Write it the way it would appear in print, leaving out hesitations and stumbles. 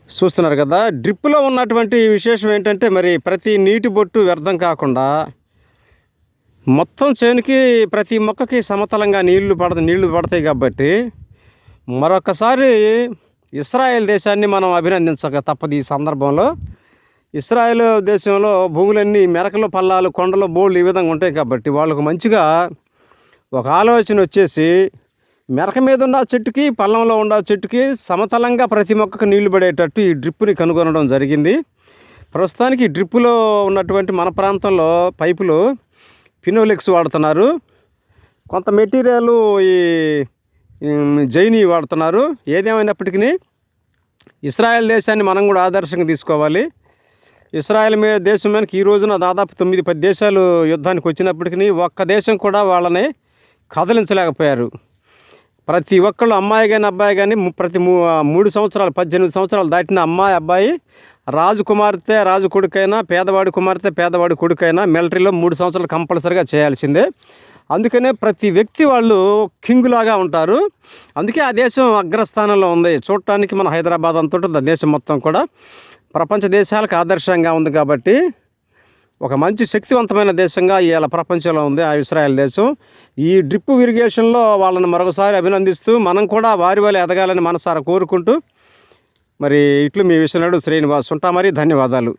చూస్తున్నారు కదా! డ్రిప్‌లో ఉన్నటువంటి విశేషం ఏంటంటే, మరి ప్రతి నీటి బొట్టు వ్యర్థం కాకుండా, మొత్తం చేనుకి ప్రతి మొక్కకి సమతలంగా నీళ్లు పడతాయి కాబట్టి, మరొకసారి ఇస్రాయేల్ దేశాన్ని మనం అభినందించక తప్పదు ఈ సందర్భంలో. ఇస్రాయేల్ దేశంలో భూములన్నీ మెరకలు, పల్లాలు, కొండలు, బోల్డ్ ఈ విధంగా ఉంటాయి కాబట్టి, వాళ్ళకు మంచిగా ఒక ఆలోచన వచ్చేసి, మెరక మీద ఉన్న చెట్టుకి, పల్లంలో ఉన్న చెట్టుకి సమతలంగా ప్రతి మొక్కకు నీళ్లు పడేటట్టు ఈ డ్రిప్పుని కనుగొనడం జరిగింది. ప్రస్తుతానికి ఈ డ్రిప్పులో ఉన్నటువంటి మన ప్రాంతంలో పైపులు ఫినోలెక్స్ వాడుతున్నారు. కొంత మెటీరియల్ ఈ జైని వాడుతున్నారు. ఏదేమైనప్పటికీ ఇస్రాయేల్ దేశాన్ని మనం కూడా ఆదర్శంగా తీసుకోవాలి. ఇస్రాయేల్ దేశం మీదకి ఈ రోజున దాదాపు 9-10 దేశాలు యుద్ధానికి వచ్చినప్పటికీ ఒక్క దేశం కూడా వాళ్ళని కదిలించలేకపోయారు. ప్రతి ఒక్కళ్ళు, అమ్మాయి కానీ అబ్బాయి కానీ, ప్రతి 3 సంవత్సరాలు 18 సంవత్సరాలు దాటిన అమ్మాయి అబ్బాయి, రాజు కుమార్తె రాజు కొడుకైనా, పేదవాడి కుమార్తె పేదవాడి కొడుకైనా మిలిటరీలో 3 సంవత్సరాలు కంపల్సరీగా చేయాల్సిందే. అందుకనే ప్రతి వ్యక్తి వాళ్ళు కింగులాగా ఉంటారు. అందుకే ఆ దేశం అగ్రస్థానంలో ఉంది. చూడటానికి మన హైదరాబాద్ అంత ఉంటుంది, ఆ దేశం మొత్తం కూడా ప్రపంచ దేశాలకు ఆదర్శంగా ఉంది. కాబట్టి ఒక మంచి శక్తివంతమైన దేశంగా ఇవాళ ప్రపంచంలో ఉంది ఆ ఇస్రాయేల్ దేశం. ఈ డ్రిప్ ఇరిగేషన్లో వాళ్ళని మరొకసారి అభినందిస్తూ, మనం కూడా వారి వల్ల ఎదగాలని మనసారా కోరుకుంటూ, మరి ఇట్లు మీ విశ్వనాథుడు శ్రీనివాస్ ఉంటా. మరి ధన్యవాదాలు.